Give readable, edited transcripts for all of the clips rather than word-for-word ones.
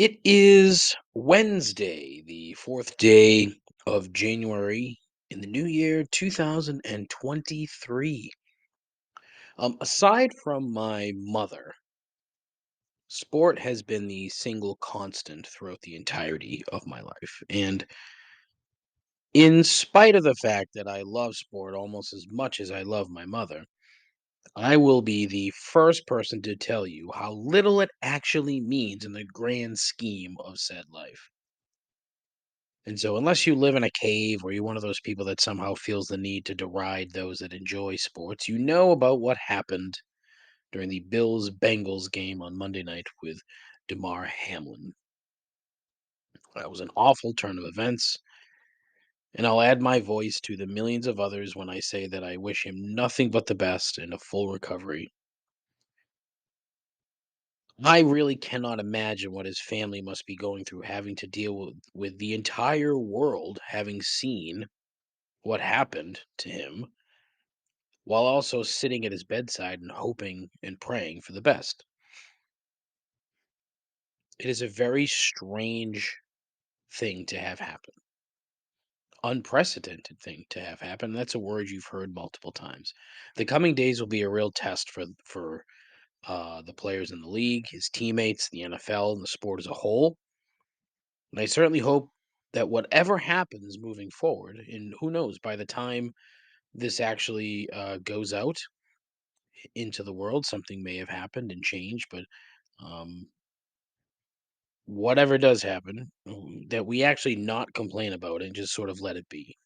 It is Wednesday, the fourth day of January in the new year 2023. Aside from my mother, sport has been the single constant throughout the entirety of my life. And in spite of the fact that I love sport almost as much as I love my mother, I will be the first person to tell you how little it actually means in the grand scheme of said life. And so, unless you live in a cave or you're one of those people that somehow feels the need to deride those that enjoy sports, you know about what happened during the Bills Bengals game on Monday night with DeMar Hamlin. That was an awful turn of events, and I'll add my voice to the millions of others when I say that I wish him nothing but the best and a full recovery. I really cannot imagine what his family must be going through having to deal with the entire world having seen what happened to him while also sitting at his bedside and hoping and praying for the best. It is a very strange thing to have happen. Unprecedented thing to have happen. That's a word you've heard multiple times. The coming days will be a real test for the players in the league, his teammates, the NFL, and the sport as a whole. And I certainly hope that whatever happens moving forward, and who knows, by the time this actually goes out into the world, something may have happened and changed. But um, whatever does happen, that we actually not complain about it and just sort of let it be.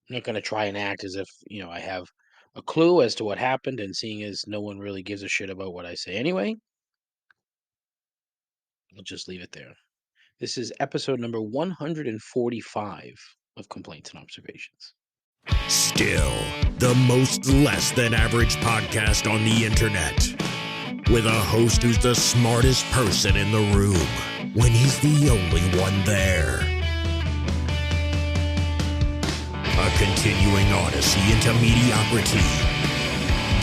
I'm not going to try and act as if, I have a clue as to what happened, and seeing as no one really gives a shit about what I say anyway, I'll just leave it there. This is episode number 145 of Complaints and Observations. Still, the most less than average podcast on the internet. With a host who's the smartest person in the room when he's the only one there. A continuing odyssey into mediocrity.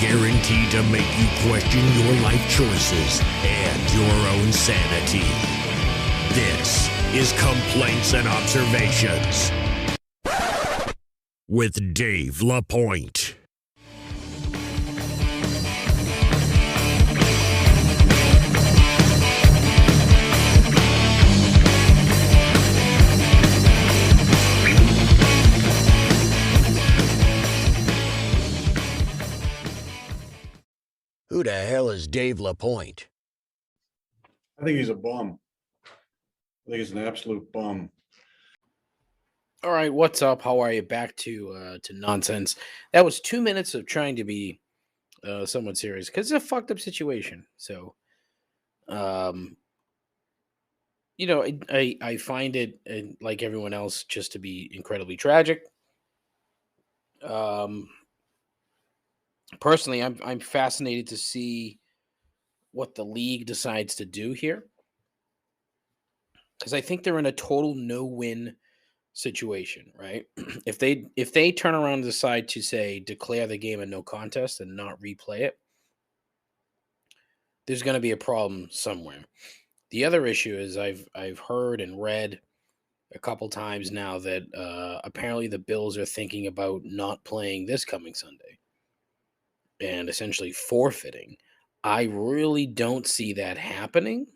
Guaranteed to make you question your life choices and your own sanity. This is Complaints and Observations with Dave LaPointe. Who the hell is Dave LaPointe? I think he's a bum. I think he's an absolute bum. All right, what's up? How are you? Back to nonsense. That was 2 minutes of trying to be somewhat serious because it's a fucked up situation. So, I find it, like everyone else, just to be incredibly tragic. Personally, I'm fascinated to see what the league decides to do here, because I think they're in a total no-win situation, right? If they turn around and decide to say declare the game a no contest and not replay it, there's going to be a problem somewhere. The other issue is I've heard and read a couple times now that apparently the Bills are thinking about not playing this coming Sunday and essentially forfeiting. I really don't see that happening.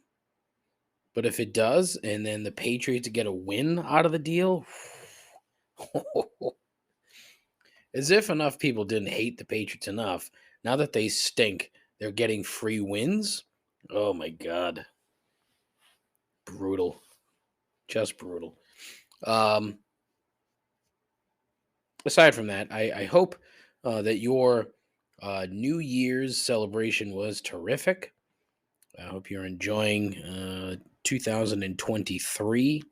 But if it does, and then the Patriots get a win out of the deal, as if enough people didn't hate the Patriots enough, now that they stink, they're getting free wins. Oh my God. Brutal. Just brutal. Aside from that, I hope that your New Year's celebration was terrific. I hope you're enjoying 2023.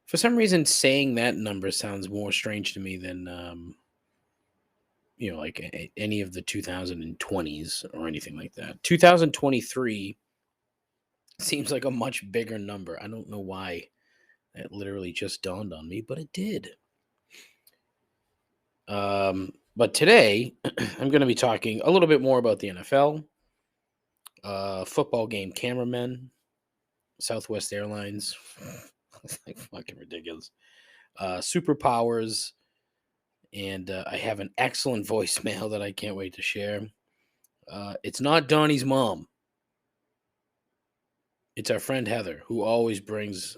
For some reason, saying that number sounds more strange to me than, like any of the 2020s or anything like that. 2023 seems like a much bigger number. I don't know why that literally just dawned on me, but it did. But today, I'm going to be talking a little bit more about the NFL. football game cameramen, Southwest Airlines. It's like fucking ridiculous. Superpowers, and I have an excellent voicemail that I can't wait to share. It's not Donnie's mom. It's our friend Heather, who always brings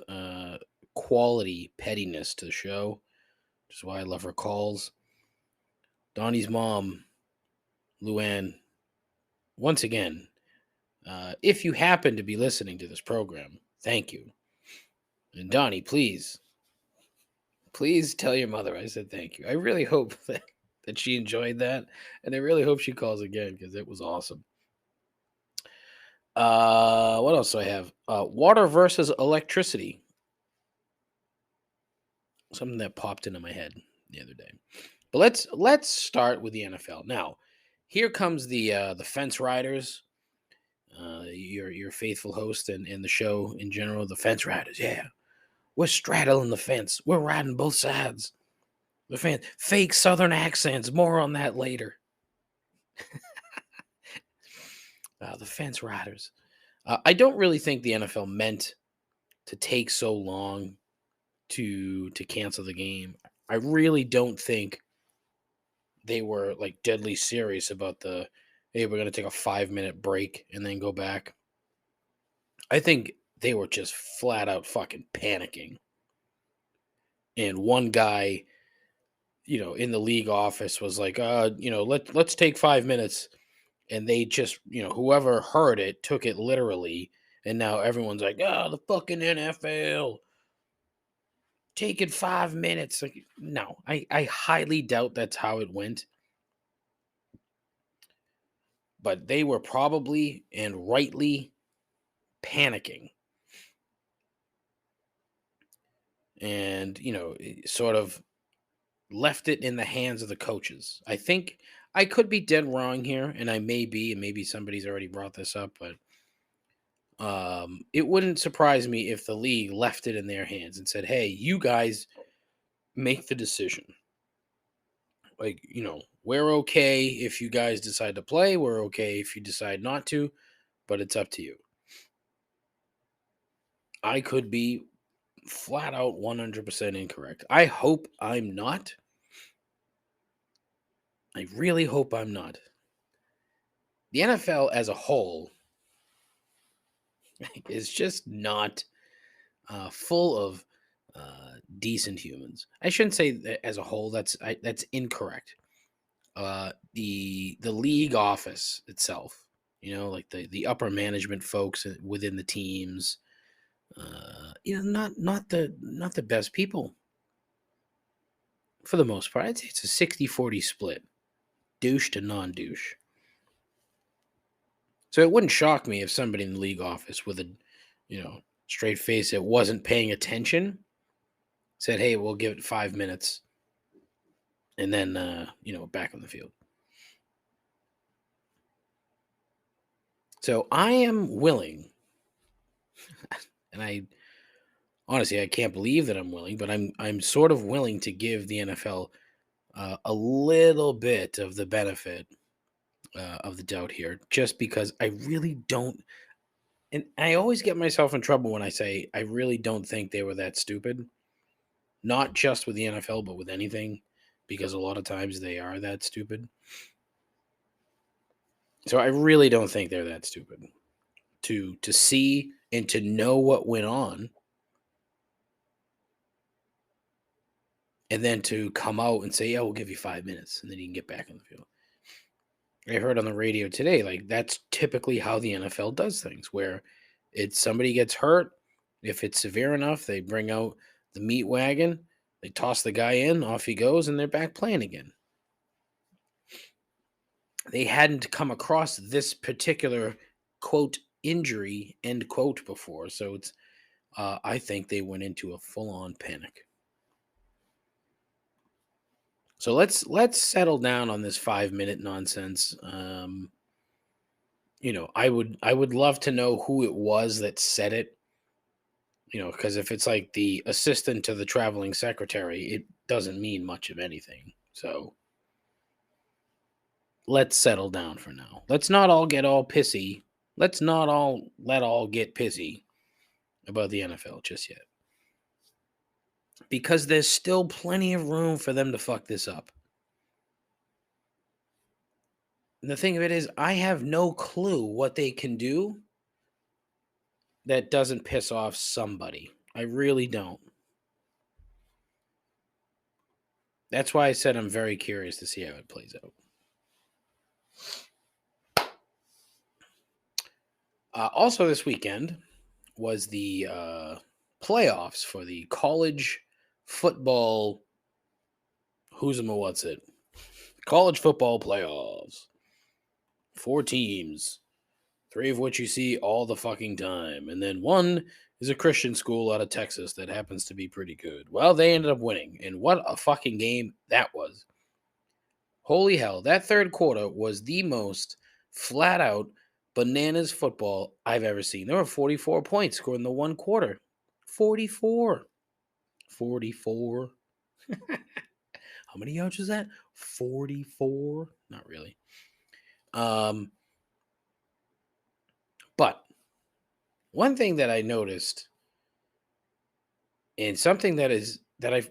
quality pettiness to the show, which is why I love her calls. Donnie's mom, Luann, once again, if you happen to be listening to this program, thank you. And Donnie, please tell your mother I said thank you. I really hope that she enjoyed that, and I really hope she calls again because it was awesome. What else do I have? Water versus electricity. Something that popped into my head the other day. But let's start with the NFL. Now, here comes the fence riders. Your faithful host and the show in general, the fence riders. Yeah, we're straddling the fence. We're riding both sides. The fence, fake Southern accents. More on that later. The fence riders. I don't really think the NFL meant to take so long to cancel the game. I really don't think they were like deadly serious about the hey, we're gonna take a 5-minute break and then go back. I think they were just flat out fucking panicking. And one guy, in the league office was like, let's take 5 minutes. And they just, whoever heard it took it literally. And now everyone's like, the fucking NFL. Taking 5 minutes. Like, no, I highly doubt that's how it went. But they were probably and rightly panicking. And, sort of left it in the hands of the coaches. I think I could be dead wrong here, and I may be, and maybe somebody's already brought this up, but it wouldn't surprise me if the league left it in their hands and said, hey, you guys make the decision. Like, we're okay if you guys decide to play. We're okay if you decide not to, but it's up to you. I could be flat out 100% incorrect. I hope I'm not. I really hope I'm not. The NFL as a whole is just not full of decent humans. I shouldn't say that as a whole. That's incorrect. The league office itself, like the upper management folks within the teams, not the best people for the most part. I'd say it's a 60-40 split, douche to non-douche. So it wouldn't shock me if somebody in the league office with a, straight face that wasn't paying attention said, hey, we'll give it 5 minutes and then, back on the field. So I am willing, and I honestly, I can't believe that I'm willing, but I'm sort of willing to give the NFL a little bit of the benefit of the doubt here, just because I really don't. And I always get myself in trouble when I say I really don't think they were that stupid. Not just with the NFL, but with anything, because a lot of times they are that stupid. So I really don't think they're that stupid to see and to know what went on, and then to come out and say, "Yeah, we'll give you 5 minutes, and then you can get back on the field." I heard on the radio today, like that's typically how the NFL does things, where it's somebody gets hurt. If it's severe enough, they bring out the meat wagon, they toss the guy in, off he goes, and they're back playing again. They hadn't come across this particular quote injury end quote before, so it's I think they went into a full-on panic. So let's settle down on this 5-minute nonsense. I would love to know who it was that said it. Because if it's like the assistant to the traveling secretary, it doesn't mean much of anything. So let's settle down for now. Let's not all get all pissy Let's not all get pissy about the NFL just yet. Because there's still plenty of room for them to fuck this up. And the thing of it is, I have no clue what they can do that doesn't piss off somebody. I really don't. That's why I said I'm very curious to see how it plays out. Also, this weekend was the playoffs for the college football. Who's what's it? College football playoffs. 4 teams, 3 of which you see all the fucking time, and then 1 is a Christian school out of Texas that happens to be pretty good. Well, they ended up winning, and what a fucking game that was. Holy hell, that third quarter was the most flat out bananas football I've ever seen. There were 44 points scored in the one quarter. 44. 44. How many yards was that? 44? Not really. But one thing that I noticed, and something that I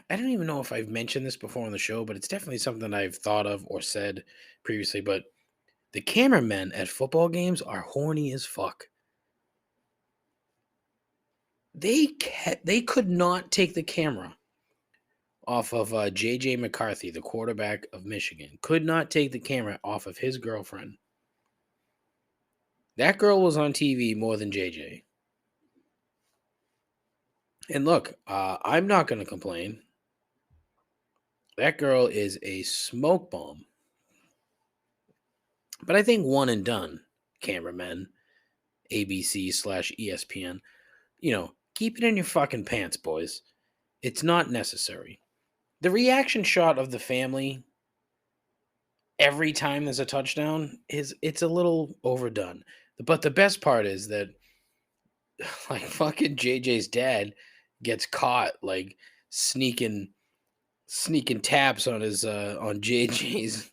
don't even know if I've mentioned this before on the show, but it's definitely something I've thought of or said previously, but the cameramen at football games are horny as fuck. They could not take the camera off of J.J. McCarthy, the quarterback of Michigan. Could not take the camera off of his girlfriend. That girl was on TV more than J.J. And look, I'm not going to complain. That girl is a smoke bomb. But I think one and done, cameramen, ABC/ESPN, keep it in your fucking pants, boys. It's not necessary. The reaction shot of the family every time there's a touchdown it's a little overdone. But the best part is that like fucking JJ's dad gets caught like sneaking taps on his on JJ's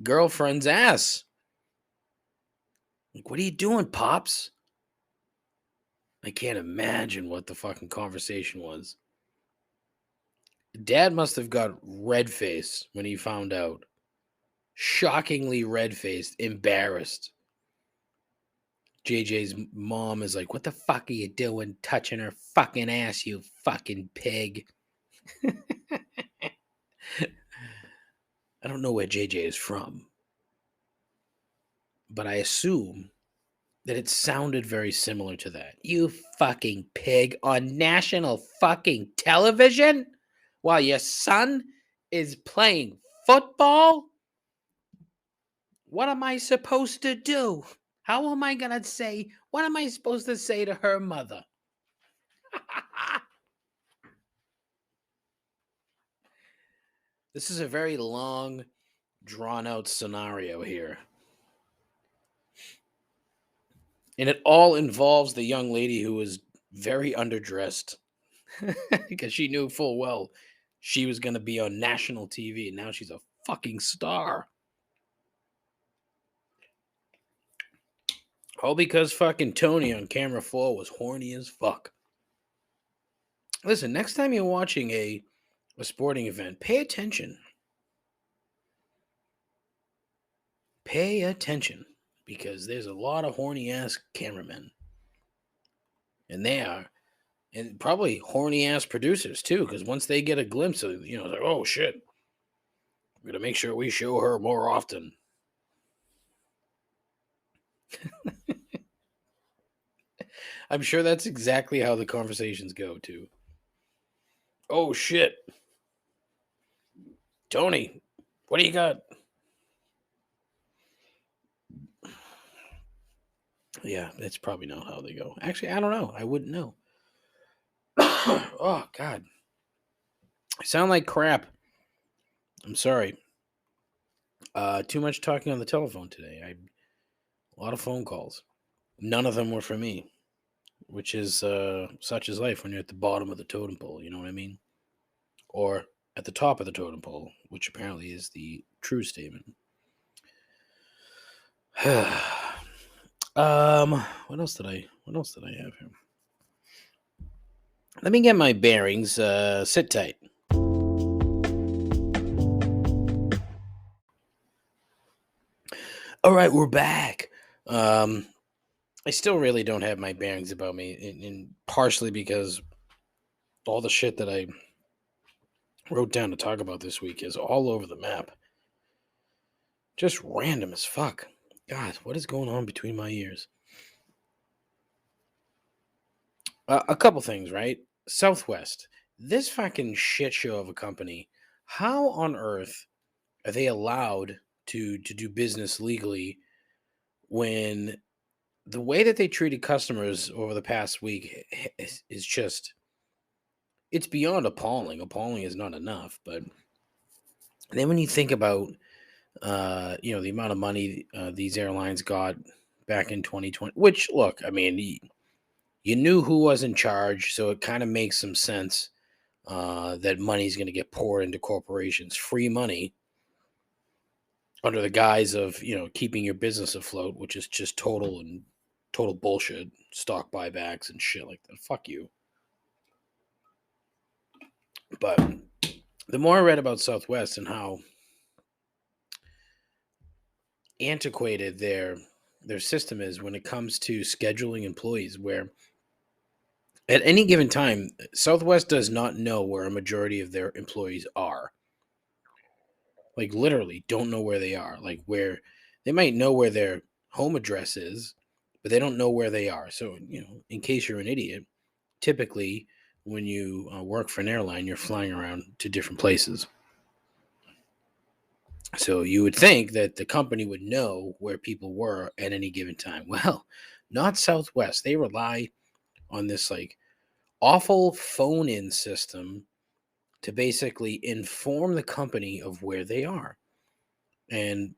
girlfriend's ass. Like, what are you doing, Pops? I can't imagine what the fucking conversation was. Dad must have got red-faced when he found out. Shockingly red-faced, embarrassed. JJ's mom is like, what the fuck are you doing touching her fucking ass, you fucking pig? I don't know where JJ is from, but I assume that it sounded very similar to that. You fucking pig on national fucking television while your son is playing football? What am I supposed to do? How am I going to say, what am I supposed to say to her mother? This is a very long, drawn-out scenario here. And it all involves the young lady who was very underdressed because she knew full well she was going to be on national TV, and now she's a fucking star. All because fucking Tony on camera 4 was horny as fuck. Listen, next time you're watching a sporting event, pay attention. Pay attention, because there's a lot of horny ass cameramen. And they are. And probably horny ass producers too, because once they get a glimpse of, like, oh shit, we're gonna make sure we show her more often. I'm sure that's exactly how the conversations go too. Oh shit, Tony, what do you got? Yeah, that's probably not how they go. Actually, I don't know. I wouldn't know. Oh God, I sound like crap. I'm sorry. Too much talking on the telephone today. A lot of phone calls. None of them were for me, which is such is life when you're at the bottom of the totem pole. You know what I mean? Or at the top of the totem pole, which apparently is the true statement. What else did I have here? Let me get my bearings. Sit tight. All right, we're back. I still really don't have my bearings about me, and partially because all the shit that I wrote down to talk about this week is all over the map. Just random as fuck. God, what is going on between my ears? A couple things, right? Southwest. This fucking shit show of a company. How on earth are they allowed to do business legally when the way that they treated customers over the past week is just, it's beyond appalling. Appalling is not enough, but then when you think about the amount of money these airlines got back in 2020, which, look, I mean, you knew who was in charge, so it kind of makes some sense that money's going to get poured into corporations, free money under the guise of keeping your business afloat, which is just total bullshit, stock buybacks and shit like that. Fuck you. But the more I read about Southwest and how antiquated their system is when it comes to scheduling employees, where at any given time Southwest does not know where a majority of their employees are. Like, literally don't know where they are. Like, where they might know where their home address is, but they don't know where they are. So, in case you're an idiot, typically when you work for an airline, you're flying around to different places. So you would think that the company would know where people were at any given time. Well, not Southwest. They rely on this like awful phone in system to basically inform the company of where they are. And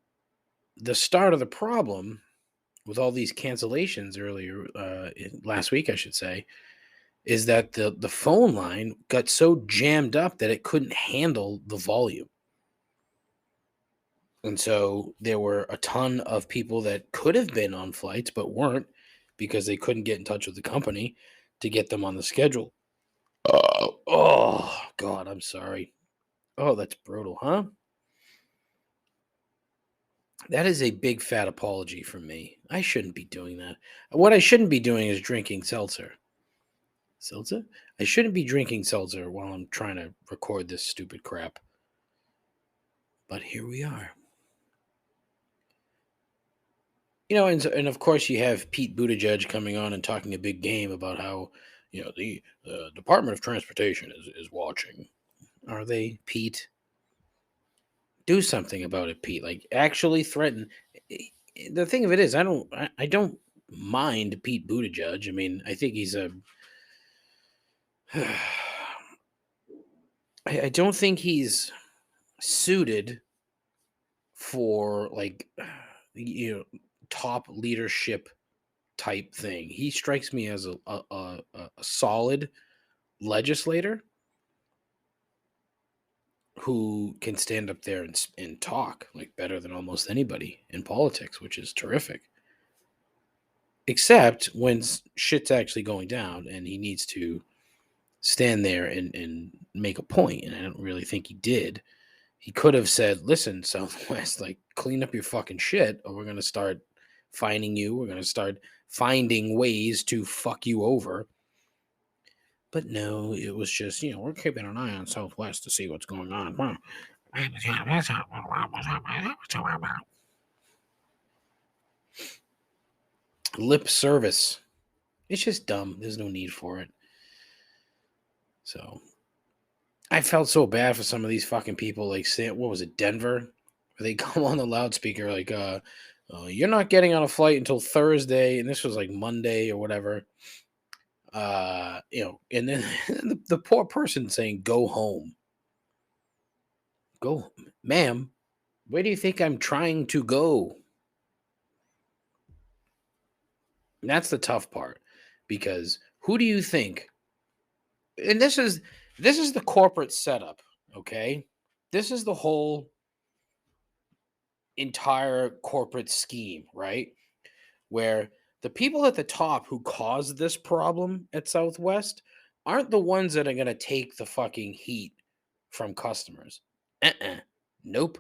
the start of the problem with all these cancellations earlier, last week, I should say, is that the phone line got so jammed up that it couldn't handle the volume. And so there were a ton of people that could have been on flights but weren't because they couldn't get in touch with the company to get them on the schedule. Oh, God, I'm sorry. Oh, that's brutal, huh? That is a big fat apology from me. I shouldn't be doing that. What I shouldn't be doing is drinking seltzer. Seltzer? I shouldn't be drinking seltzer while I'm trying to record this stupid crap. But here we are. And of course you have Pete Buttigieg coming on and talking a big game about how, the Department of Transportation is watching. Are they, Pete? Do something about it, Pete. Like, actually threaten. The thing of it is, I don't mind Pete Buttigieg. I mean, I think he's a. I don't think he's suited for like, top leadership type thing. He strikes me as a solid legislator who can stand up there and talk like better than almost anybody in politics, which is terrific. Except when shit's actually going down and he needs to stand there and make a point. And I don't really think he did. He could have said, listen, Southwest, like, clean up your fucking shit, or we're going to start finding you. We're going to start finding ways to fuck you over. But no, it was just, we're keeping an eye on Southwest to see what's going on. Lip service. It's just dumb. There's no need for it. So I felt so bad for some of these fucking people, like, say, what was it, Denver? Where they come on the loudspeaker like, you're not getting on a flight until Thursday, and this was like Monday or whatever. And then the poor person saying, go home. Go, ma'am, where do you think I'm trying to go? And that's the tough part, because who do you think? And this is the corporate setup, okay? This is the whole entire corporate scheme, right? Where the people at the top who caused this problem at Southwest aren't the ones that are going to take the fucking heat from customers. Uh-uh. Nope.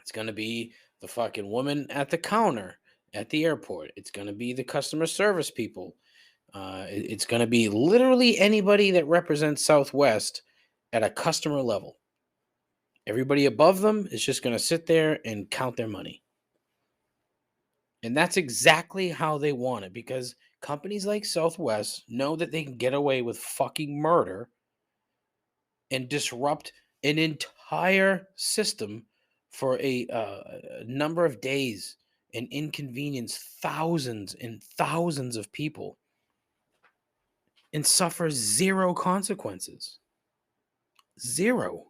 It's going to be the fucking woman at the counter at the airport. It's going to be the customer service people. It's going to be literally anybody that represents Southwest at a customer level. Everybody above them is just going to sit there and count their money. And that's exactly how they want it, because companies like Southwest know that they can get away with fucking murder and disrupt an entire system for a number of days and inconvenience thousands and thousands of people and suffer zero consequences. Zero.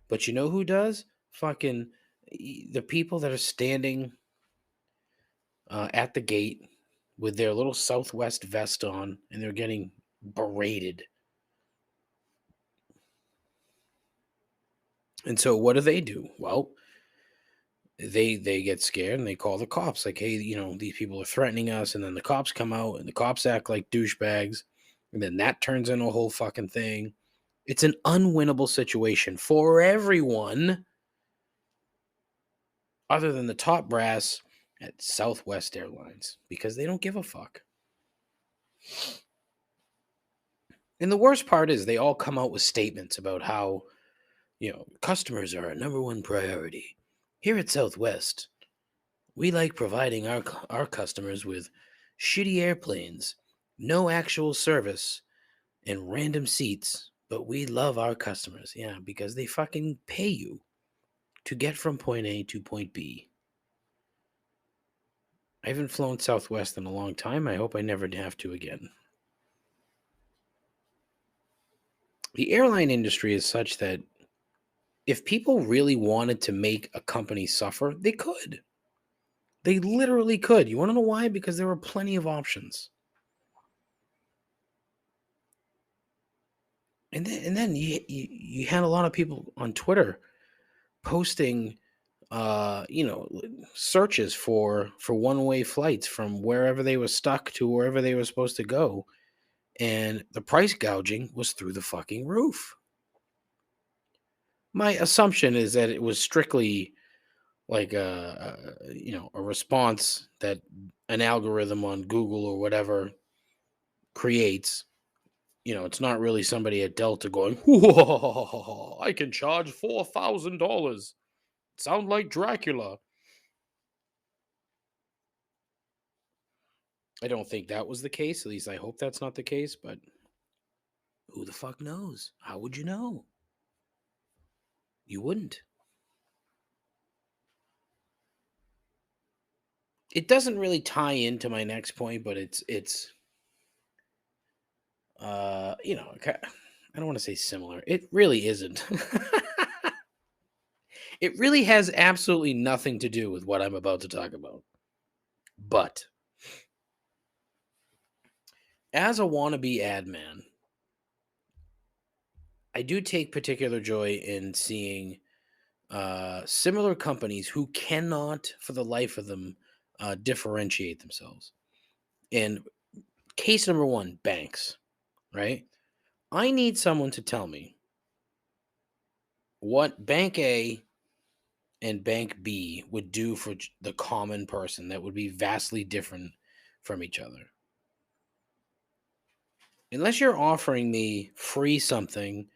But you know who does? Fucking the people that are standing at the gate with their little Southwest vest on, and they're getting berated. And so what do? Well, they get scared and they call the cops, like, hey, these people are threatening us. And then the cops come out and the cops act like douchebags, and then that turns into a whole fucking thing. It's an unwinnable situation for everyone other than the top brass at Southwest Airlines, because they don't give a fuck. And the worst part is they all come out with statements about how, customers are our number one priority. Here at Southwest, we like providing our customers with shitty airplanes, no actual service, and random seats, but we love our customers. Yeah, because they fucking pay you to get from point A to point B. I haven't flown Southwest in a long time. I hope I never have to again. The airline industry is such that if people really wanted to make a company suffer, they could. They literally could. You want to know why? Because there were plenty of options. And then you had a lot of people on Twitter posting searches for one-way flights from wherever they were stuck to wherever they were supposed to go, and the price gouging was through the fucking roof. My assumption is that it was strictly like a response that an algorithm on Google or whatever creates. It's not really somebody at Delta going, "Whoa, I can charge $4,000. Sound like Dracula." I don't think that was the case. At least I hope that's not the case, but who the fuck knows? How would you know? You wouldn't. It doesn't really tie into my next point, but it's I don't want to say similar. It really isn't. It really has absolutely nothing to do with what I'm about to talk about. But as a wannabe ad man, I do take particular joy in seeing similar companies who cannot, for the life of them, differentiate themselves. And case number one, banks, right? I need someone to tell me what Bank A and Bank B would do for the common person that would be vastly different from each other. Unless you're offering me free something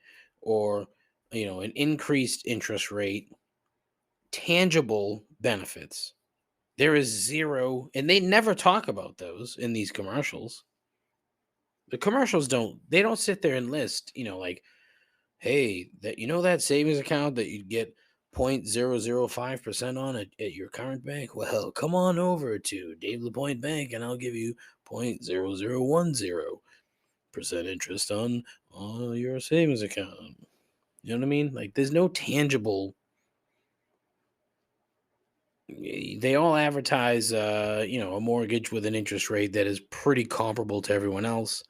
or an increased interest rate, tangible benefits, there is zero, and they never talk about those in these commercials. The commercials don't sit there and list, like, hey, that savings account that you'd get 0.005% on at your current bank. Well, come on over to Dave LaPointe Bank and I'll give you 0.0010% interest on your savings account. You know what I mean? Like, there's no tangible. They all advertise, a mortgage with an interest rate that is pretty comparable to everyone else.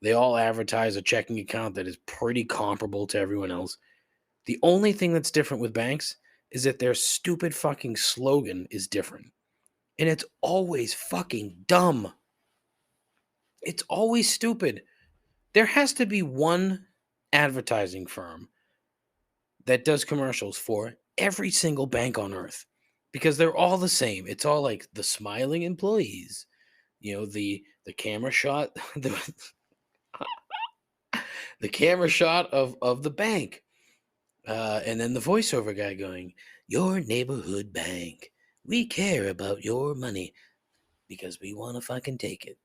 They all advertise a checking account that is pretty comparable to everyone else. The only thing that's different with banks is that their stupid fucking slogan is different. And it's always fucking dumb. It's always stupid. There has to be one advertising firm that does commercials for every single bank on earth because they're all the same. It's all like the smiling employees, the camera shot, the camera shot of the bank, and then the voiceover guy going, "Your neighborhood bank. We care about your money because we want to fucking take it."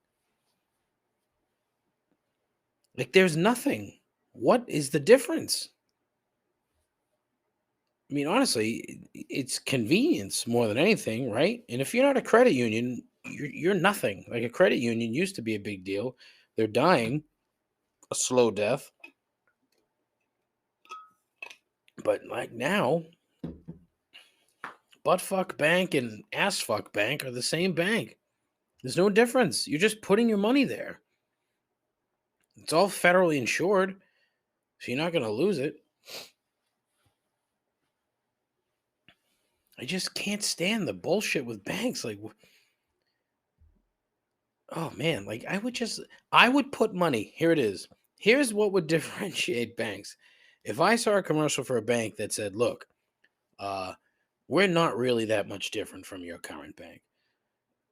Like, there's nothing. What is the difference? I mean, honestly, it's convenience more than anything, right? And if you're not a credit union, you're nothing. Like, a credit union used to be a big deal. They're dying a slow death. But like now, buttfuck bank and assfuck bank are the same bank. There's no difference. You're just putting your money there. It's all federally insured, so you're not going to lose it. I just can't stand the bullshit with banks. Like, oh man, like I would put money. Here it is. Here's what would differentiate banks. If I saw a commercial for a bank that said, "Look, uh, we're not really that much different from your current bank,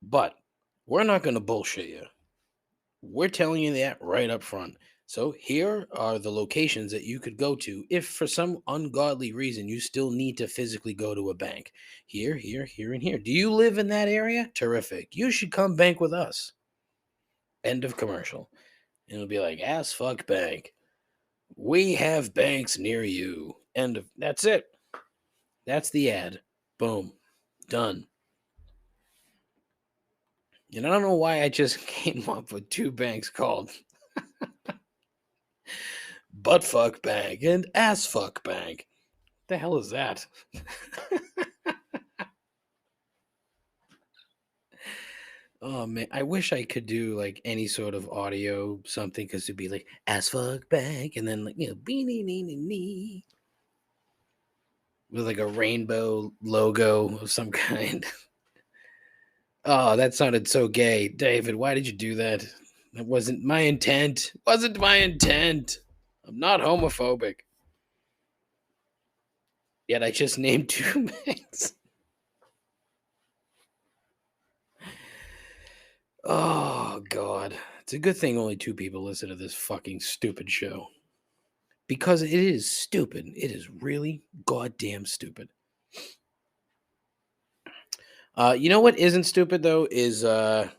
but we're not going to bullshit you. We're telling you that right up front. So here are the locations that you could go to if for some ungodly reason you still need to physically go to a bank. Here, here, here, and here. Do you live in that area? Terrific. You should come bank with us." End of commercial. And it'll be like, "Ass fuck bank. We have banks near you." End of. That's it. That's the ad. Boom. Done. And I don't know why I just came up with two banks called Buttfuck Bank and Ass Fuck Bank. The hell is that? Oh man, I wish I could do like any sort of audio something because it'd be like "Ass Fuck Bank" and then like beanie nee nee nee with like a rainbow logo of some kind. Oh, that sounded so gay. David, why did you do that? That wasn't my intent. Wasn't my intent. I'm not homophobic. Yet I just named two banks. Oh, God. It's a good thing only two people listen to this fucking stupid show. Because it is stupid. It is really goddamn stupid. You know what isn't stupid, though, is South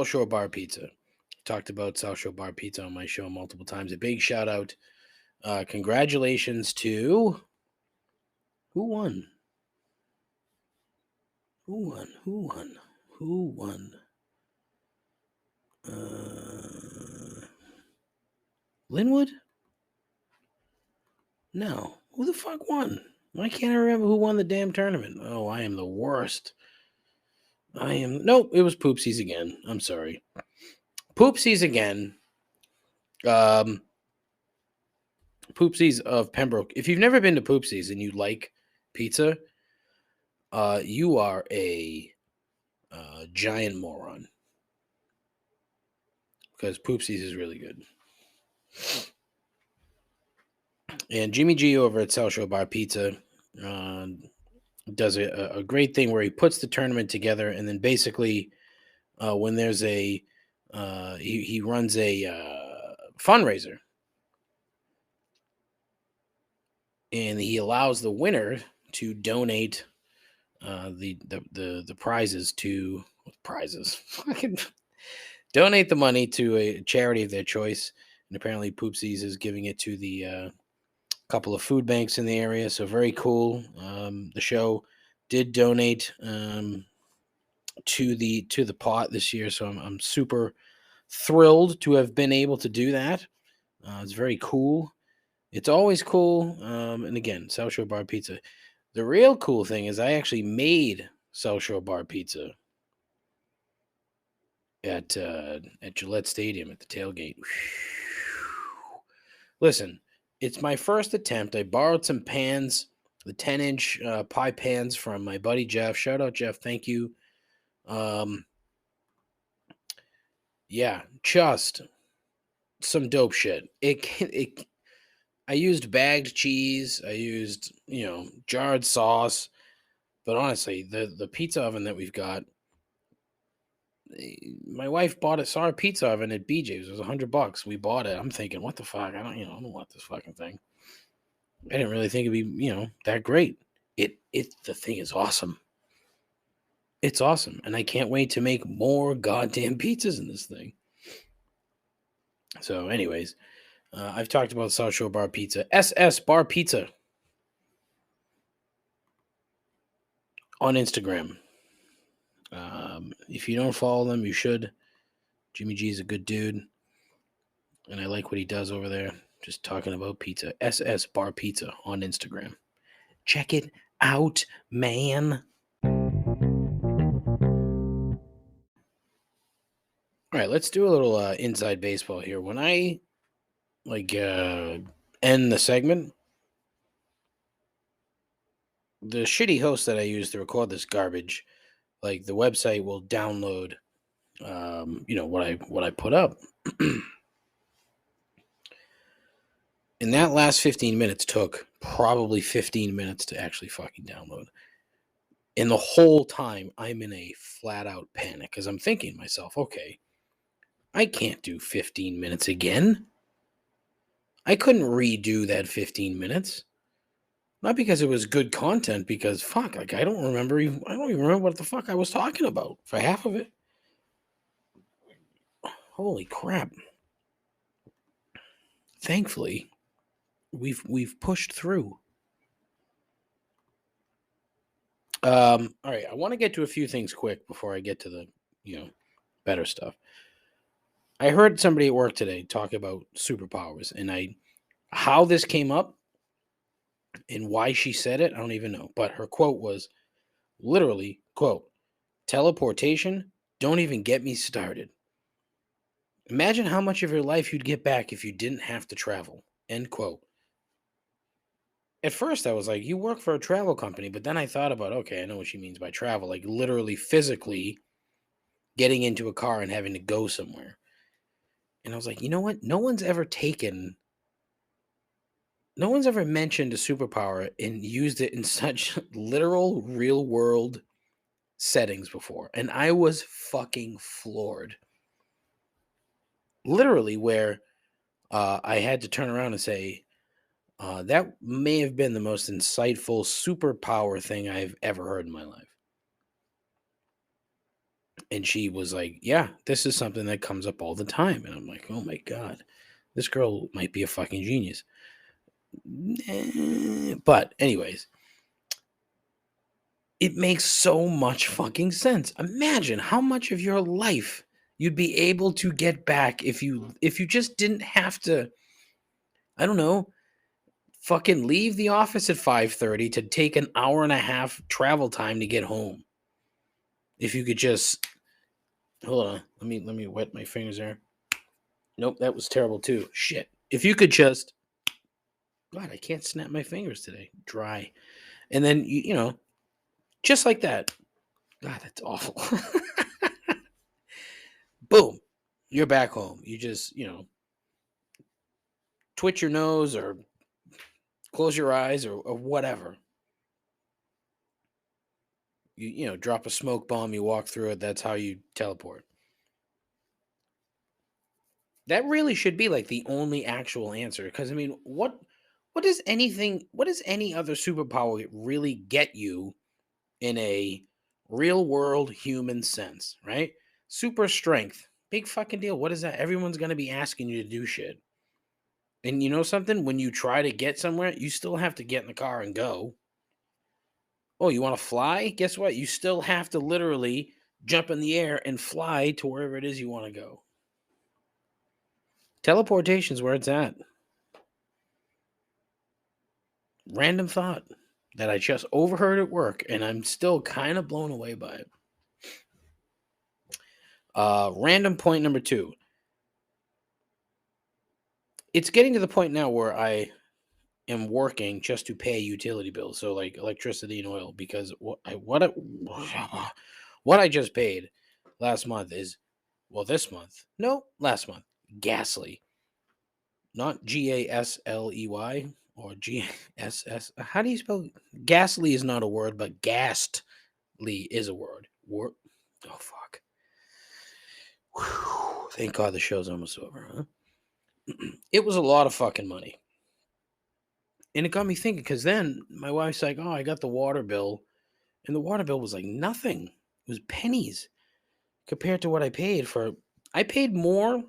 Shore Bar Pizza. Talked about South Shore Bar Pizza on my show multiple times. A big shout out. Congratulations to who won? Who won? Who won? Who won? Linwood? No. Who the fuck won? Why can't I remember who won the damn tournament? Oh, I am the worst. Nope, it was Poopsies again. I'm sorry. Poopsies again. Poopsies of Pembroke. If you've never been to Poopsies and you like pizza, you are a giant moron. Because Poopsies is really good. And Jimmy G over at South Shore Bar Pizza does a great thing where he puts the tournament together, and then basically when there's he runs a fundraiser, and he allows the winner to donate the prizes to fucking donate the money to a charity of their choice. And apparently Poopsies is giving it to the couple of food banks in the area, so very cool. The show did donate to the pot this year, so I'm super thrilled to have been able to do that. It's very cool. It's always cool. And again, South Shore Bar Pizza. The real cool thing is I actually made South Shore Bar Pizza at Gillette Stadium at the tailgate. Listen, It's my first attempt. I borrowed some pans, the 10-inch pie pans from my buddy Jeff. Shout out, Jeff. Thank you. Um, yeah, just some dope shit. I used bagged cheese. I used, jarred sauce. But honestly, the pizza oven that we've got, my wife bought it. Saw a pizza oven at BJ's. It was $100. We bought it. I'm thinking, what the fuck? I don't want this fucking thing. I didn't really think it'd be, that great. The thing is awesome. It's awesome, and I can't wait to make more goddamn pizzas in this thing. So, anyways, I've talked about South Shore Bar Pizza, SS Bar Pizza on Instagram. If you don't follow them, you should. Jimmy G is a good dude, and I like what he does over there. Just talking about pizza. SS Bar Pizza on Instagram. Check it out, man. All right, let's do a little inside baseball here. When I end the segment, the shitty host that I use to record this garbage, like the website will download, what I put up. And that last 15 minutes took probably 15 minutes to actually fucking download. And the whole time I'm in a flat out panic because I'm thinking to myself, okay, I can't do 15 minutes again. I couldn't redo that 15 minutes. Not because it was good content, because fuck, I don't even remember what the fuck I was talking about for half of it. Holy crap. Thankfully, we've pushed through. All right, I want to get to a few things quick before I get to the, better stuff. I heard somebody at work today talk about superpowers, and how this came up and why she said it, I don't even know. But her quote was literally, quote, "Teleportation, don't even get me started. Imagine how much of your life you'd get back if you didn't have to travel." End quote. At first, I was like, you work for a travel company, but then I thought about, okay, I know what she means by travel, like literally physically getting into a car and having to go somewhere. And I was like, you know what? No one's ever mentioned a superpower and used it in such literal, real world settings before. And I was fucking floored. Literally, where I had to turn around and say, that may have been the most insightful superpower thing I've ever heard in my life. And she was like, yeah, this is something that comes up all the time. And I'm like, oh my God, this girl might be a fucking genius. But anyways, it makes so much fucking sense. Imagine how much of your life you'd be able to get back if you just didn't have to, I don't know, fucking leave the office at 5:30 to take an hour and a half travel time to get home. If you could just hold on, let me wet my fingers there. Nope, that was terrible too. Shit. If you could just, God, I can't snap my fingers today. Dry. And then just like that. God, that's awful. Boom. You're back home. You just, twitch your nose or close your eyes or whatever. You drop a smoke bomb, you walk through it, that's how you teleport. That really should be like the only actual answer. Because I mean, what does any other superpower really get you in a real world human sense, right? Super strength. Big fucking deal. What is that? Everyone's gonna be asking you to do shit. And you know something? When you try to get somewhere, you still have to get in the car and go. Oh, you want to fly? Guess what? You still have to literally jump in the air and fly to wherever it is you want to go. Teleportation is where it's at. Random thought that I just overheard at work, and I'm still kind of blown away by it. Random point number 2. It's getting to the point now where I am working just to pay utility bills, so like electricity and oil, because what I just paid last month is, well, this month, no, last month, Gasly, not Gasley or GSS. How do you spell Gasly? Is not a word, but Ghastly is a word. Oh fuck! Whew. Thank God the show's almost over. Huh? It was a lot of fucking money. And it got me thinking, because then my wife's like, "Oh, I got the water bill," and the water bill was like nothing. It was pennies compared to what I paid for. I paid more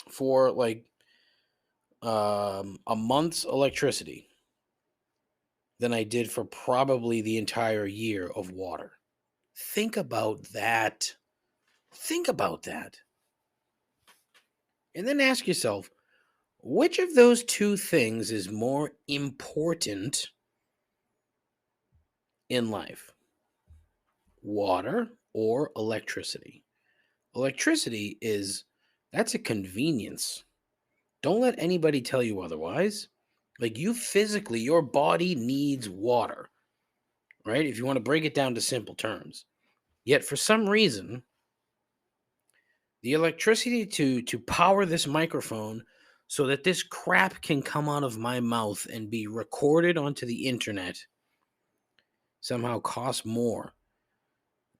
for like a month's electricity than I did for probably the entire year of water. Think about that. Think about that. And then ask yourself, which of those two things is more important in life? Water or electricity? Electricity that's a convenience. Don't let anybody tell you otherwise. Like, you physically, your body needs water, right? If you want to break it down to simple terms. Yet for some reason, the electricity to power this microphone so that this crap can come out of my mouth and be recorded onto the internet somehow costs more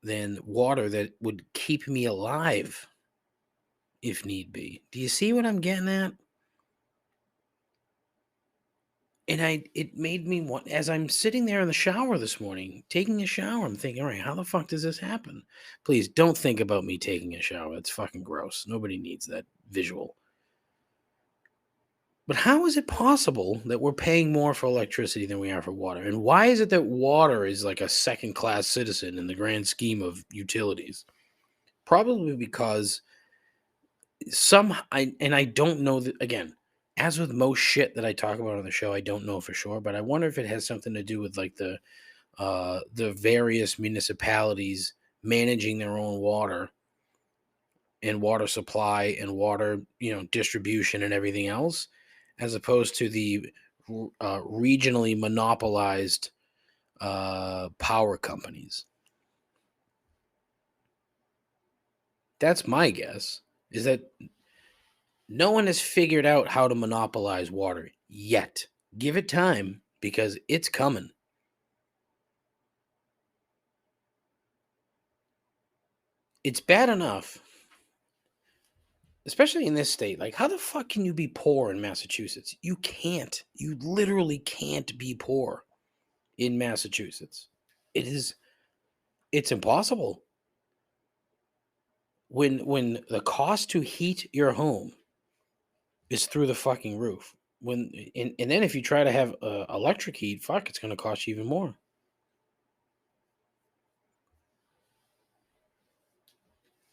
than water that would keep me alive if need be. Do you see what I'm getting at? And it made me want, as I'm sitting there in the shower this morning, taking a shower, I'm thinking, all right, how the fuck does this happen? Please don't think about me taking a shower. It's fucking gross. Nobody needs that visual. But how is it possible that we're paying more for electricity than we are for water? And why is it that water is like a second class citizen in the grand scheme of utilities? Probably because I don't know that, again, as with most shit that I talk about on the show, I don't know for sure, but I wonder if it has something to do with like the various municipalities managing their own water and water supply and water, distribution and everything else, as opposed to the regionally monopolized power companies. That's my guess, is that no one has figured out how to monopolize water yet. Give it time, because it's coming. It's bad enough, especially in this state. Like, how the fuck can you be poor in Massachusetts? You can't. You literally can't be poor in Massachusetts. It's impossible. When the cost to heat your home is through the fucking roof. And then if you try to have electric heat, fuck, it's going to cost you even more.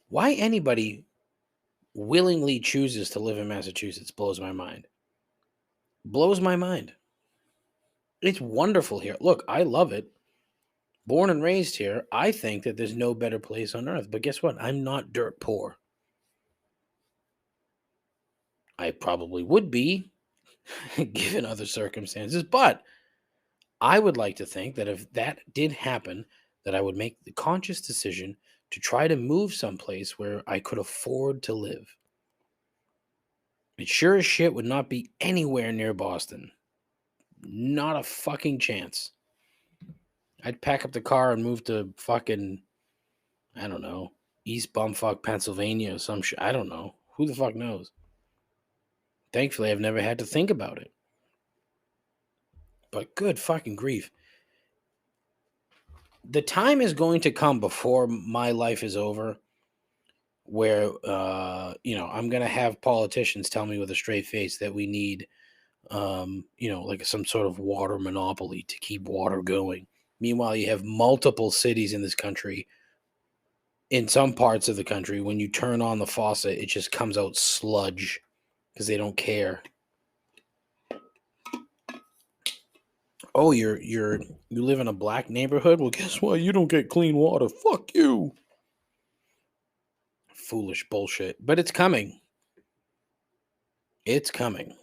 Why anybody willingly chooses to live in Massachusetts blows my mind. Blows my mind. It's wonderful here. Look, I love it. Born and raised here, I think that there's no better place on earth. But guess what? I'm not dirt poor. I probably would be, given other circumstances, but I would like to think that if that did happen, that I would make the conscious decision to try to move someplace where I could afford to live. It sure as shit would not be anywhere near Boston. Not a fucking chance. I'd pack up the car and move to fucking, I don't know, East Bumfuck, Pennsylvania or some shit. I don't know. Who the fuck knows? Thankfully, I've never had to think about it. But good fucking grief. The time is going to come before my life is over where, I'm going to have politicians tell me with a straight face that we need, like some sort of water monopoly to keep water going. Meanwhile, you have multiple cities in this country. In some parts of the country, when you turn on the faucet, it just comes out sludge because they don't care. Oh, you live in a black neighborhood? Well, guess what? You don't get clean water. Fuck you. Foolish bullshit. But it's coming. It's coming.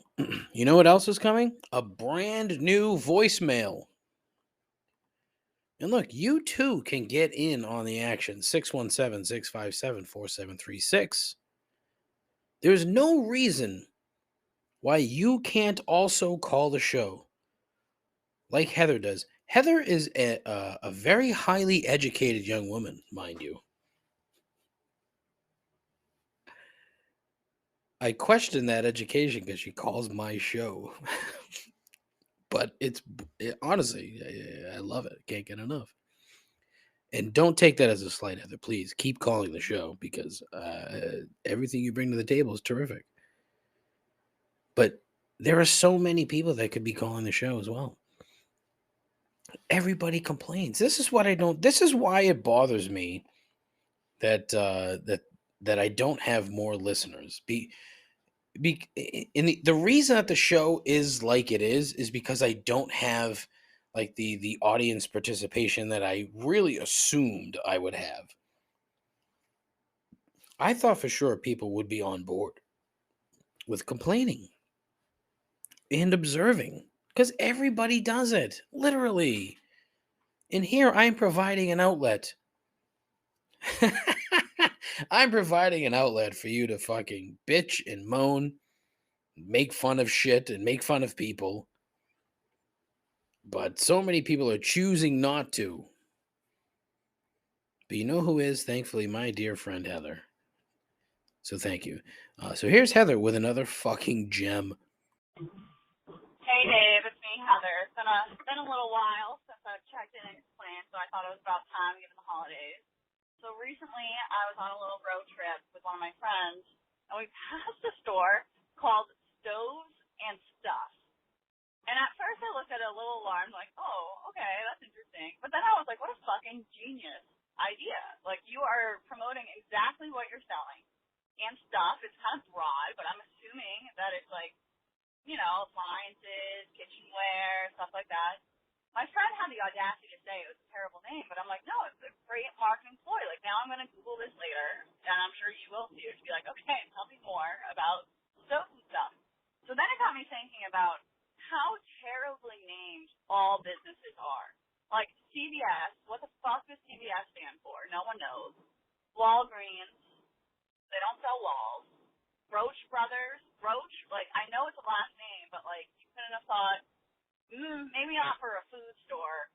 You know what else is coming? A brand new voicemail. And look, you too can get in on the action. 617-657-4736. There's no reason why you can't also call the show like Heather does. Heather is a very highly educated young woman, mind you. I question that education because she calls my show. But honestly, I love it. Can't get enough. And don't take that as a slight, Heather. Please keep calling the show because everything you bring to the table is terrific. But there are so many people that could be calling the show as well. Everybody complains. This is what I don't. This is why it bothers me that that I don't have more listeners. The reason that the show is like it is because I don't have like the audience participation that I really assumed I would have. I thought for sure people would be on board with complaining and observing because everybody does it, literally. And here I'm providing an outlet. I'm providing an outlet for you to fucking bitch and moan, make fun of shit, and make fun of people. But so many people are choosing not to. But you know who is, thankfully, my dear friend Heather. So thank you. So here's Heather with another fucking gem. Hey Dave, it's me, Heather. It's been a little while since I've checked in and explained, so I thought it was about time given the holidays. So recently I was on a little road trip with one of my friends, and we passed a store called Stoves and Stuff. And at first I looked at it a little alarmed, like, oh, okay, that's interesting. But then I was like, what a fucking genius idea. Like, you are promoting exactly what you're selling. And stuff, it's kind of broad, but I'm assuming that it's like, appliances, kitchenware, stuff like that. My friend had the audacity to say it was a terrible name, but I'm like, no, it's a great marketing ploy. Like, now I'm going to Google this later, and I'm sure you will too, to be like, okay, tell me more about soap and stuff. So then it got me thinking about how terribly named all businesses are. Like, CVS, what the fuck does CVS stand for? No one knows. Walgreens, they don't sell walls. Roach Brothers, Roach, like, I know it's a last name, but, like, you couldn't have thought, maybe not for a food store.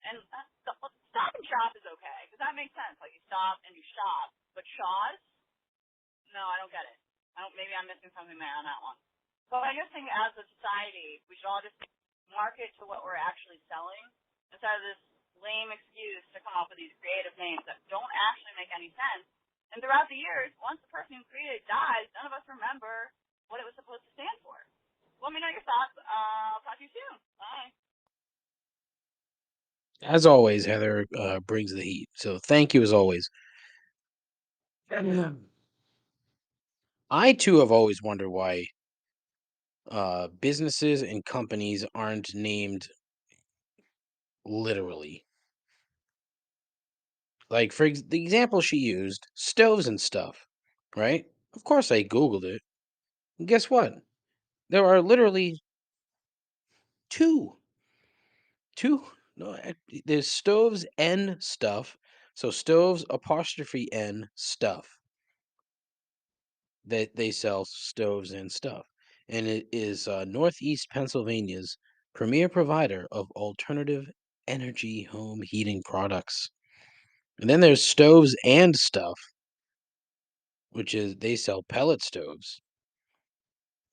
And Stop and Shop is okay, because that makes sense. Like, you stop and you shop. But Shaw's? No, I don't get it. Maybe I'm missing something there on that one. So I just think as a society, we should all just market to what we're actually selling instead of this lame excuse to come up with these creative names that don't actually make any sense. And throughout the years, once the person who created it dies, none of us remember what it was supposed to stand for. Let me know your thoughts. I'll talk to you soon. Bye. As always, Heather brings the heat. So thank you as always. I too have always wondered why businesses and companies aren't named literally. Like the example she used, stoves and stuff, right? Of course I Googled it. And guess what? There are literally two. Two no there's stoves and stuff. So stoves apostrophe n stuff. That they sell stoves and stuff. And it is Northeast Pennsylvania's premier provider of alternative energy home heating products. And then there's stoves and stuff, which is they sell pellet stoves.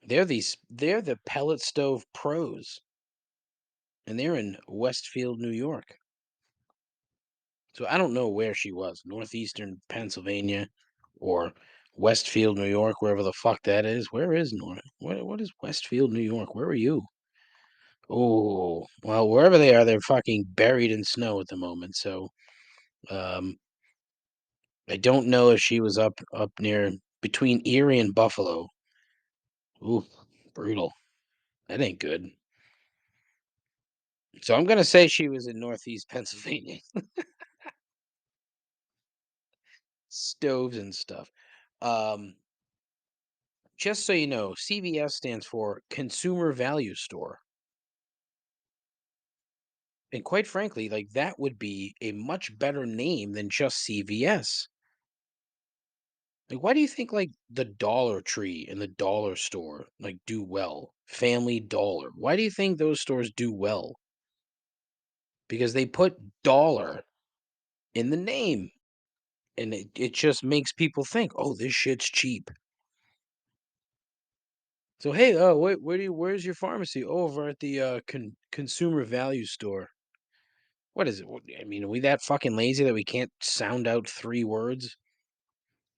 They're the pellet stove pros, and they're in Westfield, New York. So I don't know where she was, northeastern Pennsylvania or Westfield, New York, wherever the fuck that is. Where is North? What is Westfield, New York? Where are you? Oh, well, wherever they are, they're fucking buried in snow at the moment. So, um, I don't know if she was up near between Erie and Buffalo. Ooh, brutal. That ain't good. So I'm gonna say she was in Northeast Pennsylvania. Stoves and stuff. Um, just so you know, CVS stands for Consumer Value Store. And quite frankly, like that would be a much better name than just CVS. Like, why do you think like the Dollar Tree and the dollar store like do well? Family Dollar. Why do you think those stores do well? Because they put dollar in the name, and it just makes people think, oh, this shit's cheap. So hey, where's your pharmacy? Oh, over at the consumer value store. What is it? I mean, are we that fucking lazy that we can't sound out 3 words?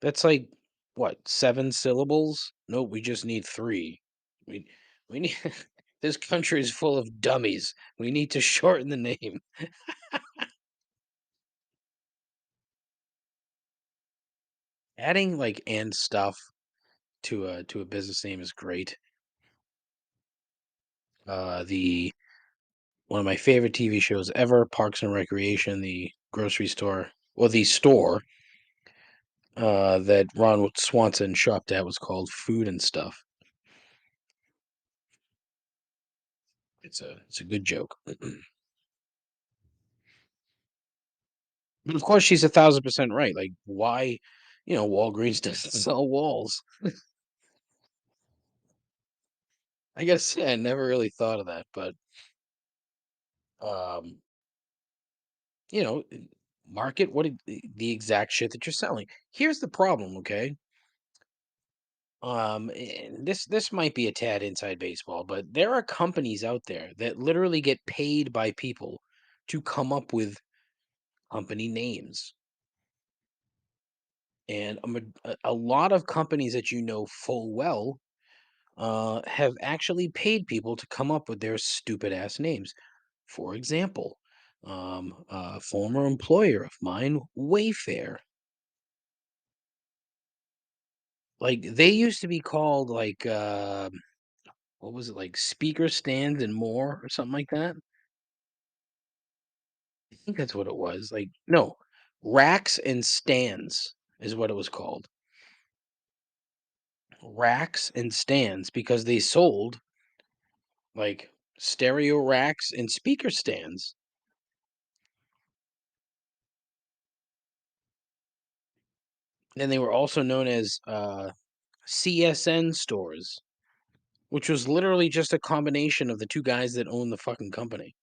That's like what, 7 syllables? No, we just need three. We we need this country is full of dummies. We need to shorten the name. Adding like and stuff to a business name is great. The One of my favorite TV shows ever, Parks and Recreation, the grocery store, or the store that Ron Swanson shopped at was called Food and Stuff. It's a good joke. But of course, she's 1,000% right. Like, why, Walgreens doesn't sell walls? I gotta say, I never really thought of that, but um, you know, market the exact shit that you're selling. Here's the problem, okay? And this might be a tad inside baseball, but there are companies out there that literally get paid by people to come up with company names. And a lot of companies that you know full well have actually paid people to come up with their stupid ass names. For example, a former employer of mine, Wayfair. Like they used to be called like what was it, like speaker stands and more or something like that? I think that's what it was. Like no, racks and stands is what it was called. Racks and stands because they sold like stereo racks and speaker stands. And they were also known as CSN stores, which was literally just a combination of the two guys that own the fucking company.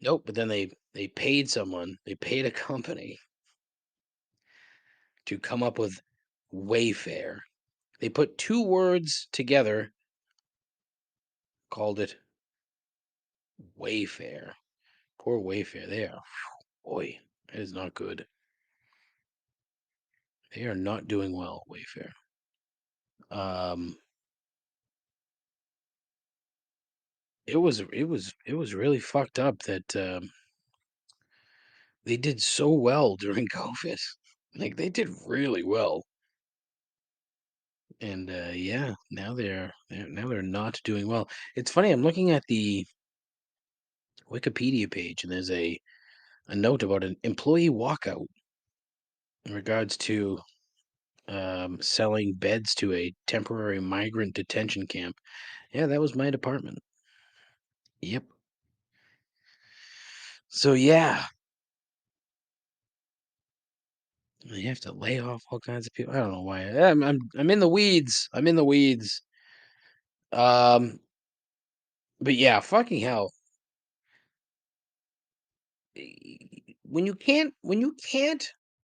Nope, but then they paid someone, they paid a company to come up with Wayfair. They put 2 words together, called it Wayfair. Poor Wayfair. They are, boy, that is not good. They are not doing well, Wayfair. Um, it was really fucked up that they did so well during COVID. Like they did really well. And yeah, now they're not doing well. It's funny. I'm looking at the Wikipedia page, and there's a note about an employee walkout in regards to selling beds to a temporary migrant detention camp. Yeah, that was my department. Yep. So yeah, you have to lay off all kinds of people. I don't know why. I'm in the weeds. I'm in the weeds. Um, but yeah, fucking hell. When you can't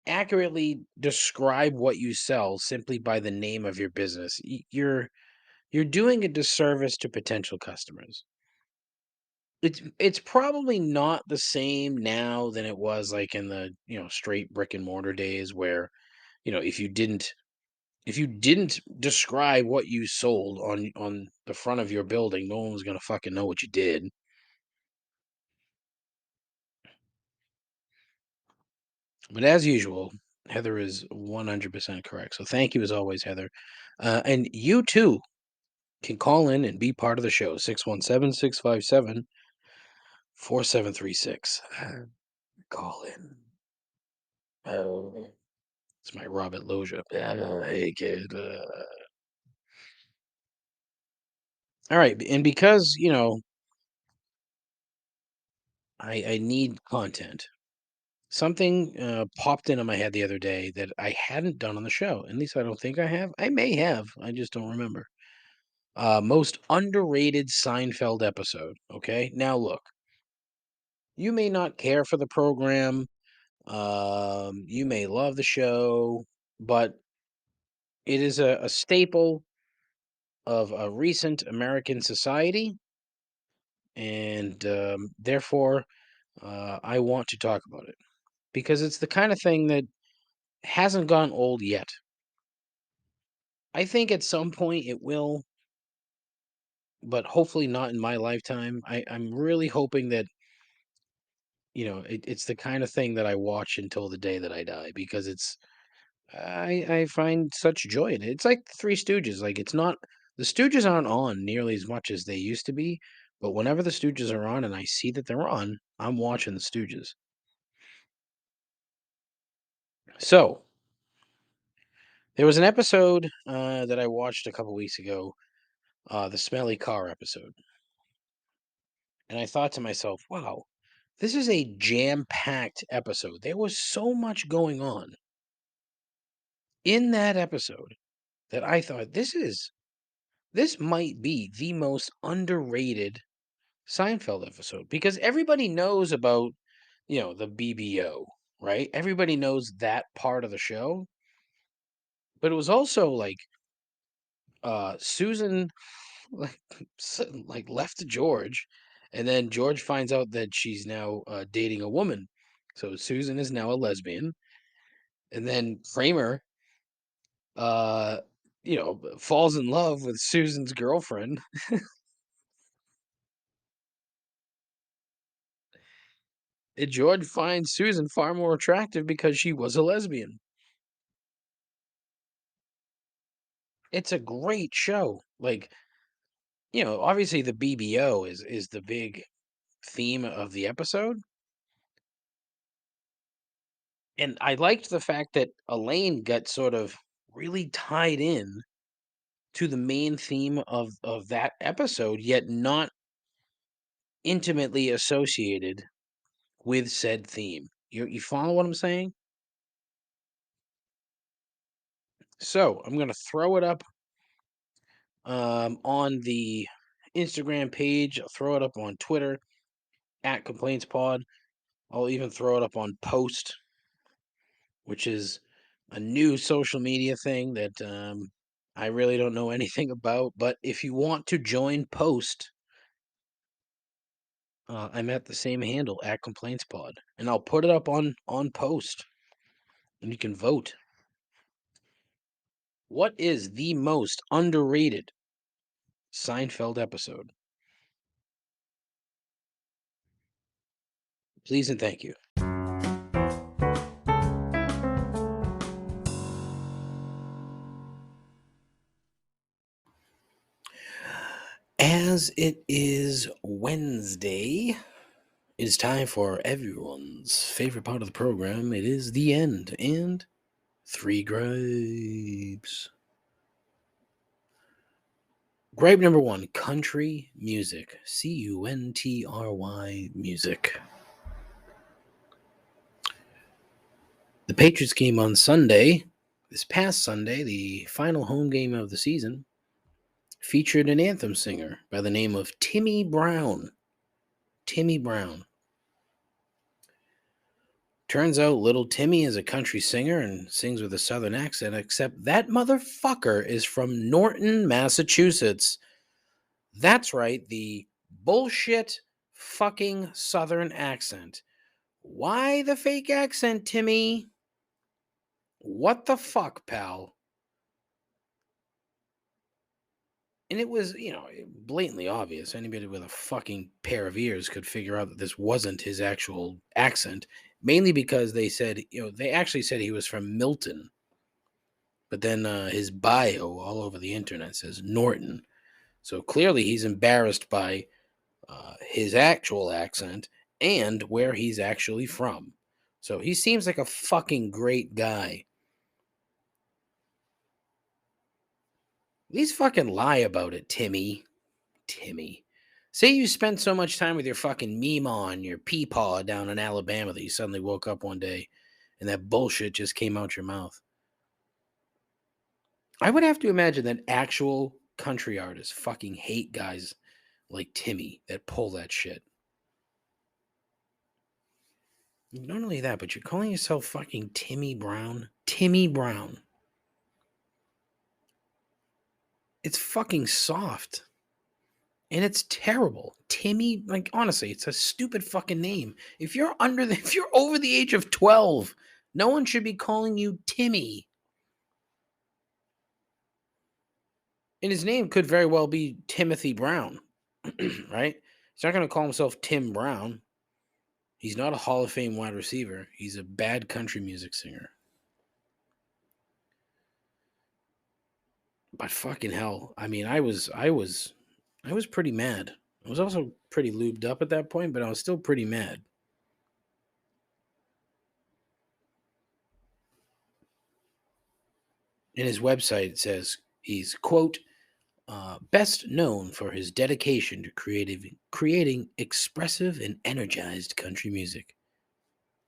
accurately describe what you sell simply by the name of your business, you're doing a disservice to potential customers. It's probably not the same now than it was like in the straight brick and mortar days where if you didn't describe what you sold on the front of your building, no one was gonna fucking know what you did. But as usual, Heather is 100% correct. So thank you as always, Heather. And you too can call in and be part of the show. 617-657-4736. Call in. Oh. It's my Robert Loggia. Hey, kid. All right. And because, I need content, something popped into my head the other day that I hadn't done on the show. At least I don't think I have. I may have. I just don't remember. Most underrated Seinfeld episode. Okay. Now, look, you may not care for the program. You may love the show, but it is a staple of a recent American society. And therefore, I want to talk about it because it's the kind of thing that hasn't gone old yet. I think at some point it will, but hopefully not in my lifetime. I'm really hoping that, it's the kind of thing that I watch until the day that I die because I find such joy in it. It's like the Three Stooges. Like the Stooges aren't on nearly as much as they used to be, but whenever the Stooges are on and I see that they're on, I'm watching the Stooges. So there was an episode that I watched a couple weeks ago, the smelly car episode, and I thought to myself, "Wow, this is a jam-packed episode. There was so much going on in that episode that I thought this might be the most underrated Seinfeld episode because everybody knows about, the BBO, right? Everybody knows that part of the show, but it was also like Susan like like left George, and then George finds out that she's now dating a woman. So Susan is now a lesbian, and then Kramer uh falls in love with Susan's girlfriend. And George finds Susan far more attractive because she was a lesbian. It's a great show. Like, obviously the BBO is the big theme of the episode. And I liked the fact that Elaine got sort of really tied in to the main theme of that episode, yet not intimately associated with said theme. You follow what I'm saying? So I'm gonna throw it up on the Instagram page. I'll throw it up on Twitter at Complaints Pod. I'll even throw it up on Post, which is a new social media thing that I really don't know anything about. But if you want to join Post, I'm at the same handle at Complaints Pod, and I'll put it up on Post, and you can vote. What is the most underrated Seinfeld episode? Please and thank you. As it is Wednesday, it is time for everyone's favorite part of the program. It is the end and three gripes. Gripe number one, country music. Country music. The Patriots game on Sunday, this past Sunday, the final home game of the season, featured an anthem singer by the name of Timmy Brown. Timmy Brown. Turns out little Timmy is a country singer and sings with a southern accent, except that motherfucker is from Norton, Massachusetts. That's right, the bullshit fucking southern accent. Why the fake accent, Timmy? What the fuck, pal? And it was, blatantly obvious. Anybody with a fucking pair of ears could figure out that this wasn't his actual accent, mainly because they said, they actually said he was from Milton. But then his bio all over the internet says Norton. So clearly he's embarrassed by his actual accent and where he's actually from. So he seems like a fucking great guy. least fucking lie about it, Timmy. Timmy. Say you spent so much time with your fucking Meemaw and your Peepaw down in Alabama that you suddenly woke up one day and that bullshit just came out your mouth. I would have to imagine that actual country artists fucking hate guys like Timmy that pull that shit. Not only that, but you're calling yourself fucking Timmy Brown. Timmy Brown. It's fucking soft. And it's terrible. Timmy, like honestly, it's a stupid fucking name. If you're over the age of 12, no one should be calling you Timmy. And his name could very well be Timothy Brown. Right? He's not going to call himself Tim Brown. He's not a Hall of Fame wide receiver. He's a bad country music singer. But fucking hell, I mean, I was pretty mad. I was also pretty lubed up at that point, but I was still pretty mad. In his website, it says he's, quote, best known for his dedication to creating expressive and energized country music,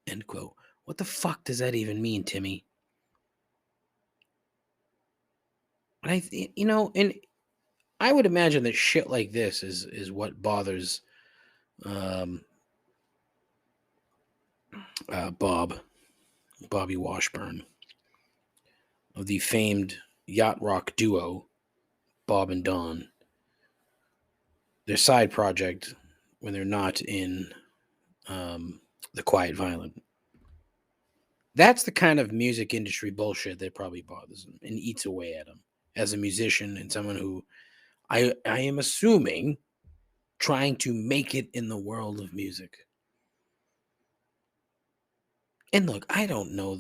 end quote. What the fuck does that even mean, Timmy? And and I would imagine that shit like this is what bothers Bobby Washburn of the famed yacht rock duo Bob and Don. Their side project when they're not in the Quiet Violent. That's the kind of music industry bullshit that probably bothers him and eats away at him as a musician and someone who I am assuming trying to make it in the world of music. And look, I don't know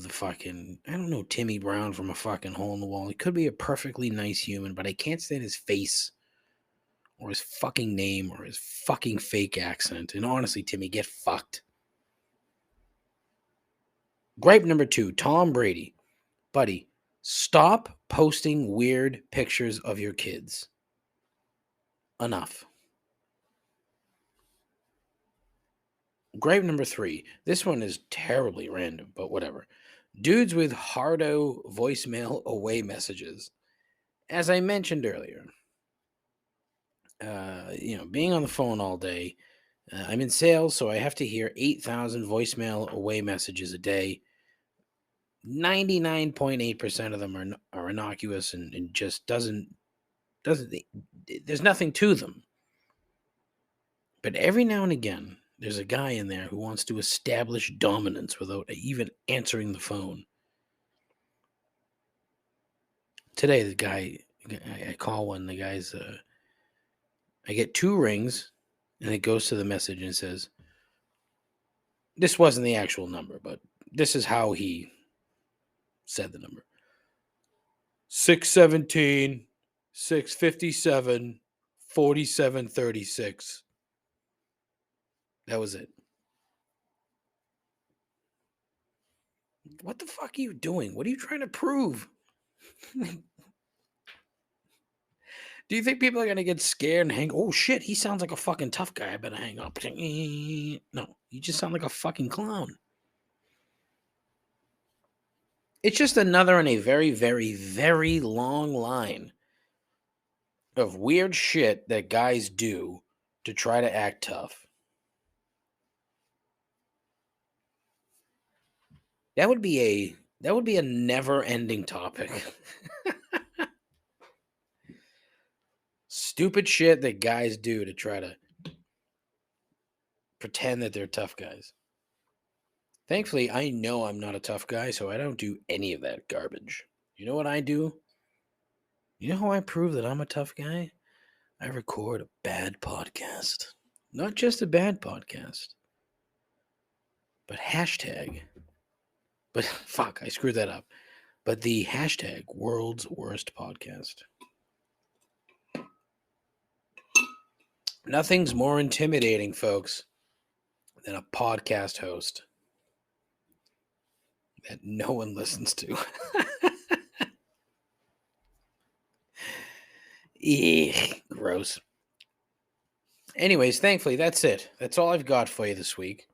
Timmy Brown from a fucking hole in the wall. He could be a perfectly nice human, but I can't stand his face or his fucking name or his fucking fake accent. And honestly, Timmy, get fucked. Gripe number 2, Tom Brady. Buddy, stop posting weird pictures of your kids. Enough. Gripe number 3. This one is terribly random, but whatever. Dudes with hardo voicemail away messages. As I mentioned earlier, being on the phone all day, I'm in sales, so I have to hear 8,000 voicemail away messages a day. 99.8% of them are innocuous and just doesn't there's nothing to them. But every now and again, there's a guy in there who wants to establish dominance without even answering the phone. Today, the guy, I call one, the guy's, I get 2 rings, and it goes to the message and it says, this wasn't the actual number, but this is how he said the number. 617, 657, 4736. That was it. What the fuck are you doing? What are you trying to prove? Do you think people are going to get scared and hang? Oh shit, he sounds like a fucking tough guy. I better hang up. No, you just sound like a fucking clown. It's just another in a very, very, very long line of weird shit that guys do to try to act tough. That would be a never-ending topic. Stupid shit that guys do to try to pretend that they're tough guys. Thankfully, I know I'm not a tough guy, so I don't do any of that garbage. You know what I do? You know how I prove that I'm a tough guy? I record a bad podcast. Not just a bad podcast, but hashtag. But fuck, I screwed that up. But the hashtag world's worst podcast. Nothing's more intimidating, folks, than a podcast host that no one listens to. Gross. Anyways, thankfully, that's it. That's all I've got for you this week.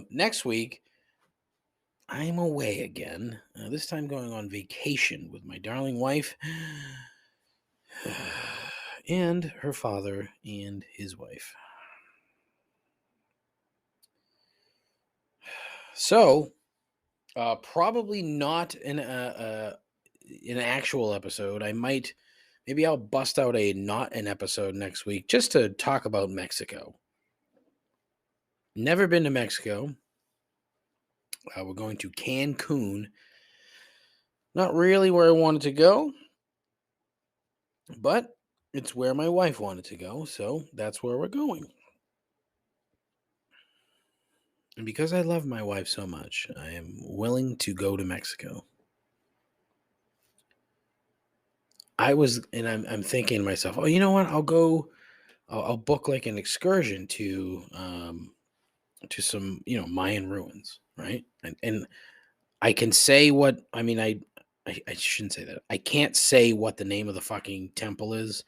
Next week, I'm away again. This time going on vacation with my darling wife and her father and his wife. So, probably not an actual episode. Maybe I'll bust out a not an episode next week just to talk about Mexico. Never been to Mexico. We're going to Cancun. Not really where I wanted to go, but it's where my wife wanted to go, so that's where we're going. And because I love my wife so much, I am willing to go to Mexico. I'm thinking to myself, oh, you know what? I'll book like an excursion to some, Mayan ruins, right? And I can say what, I shouldn't say that. I can't say what the name of the fucking temple is.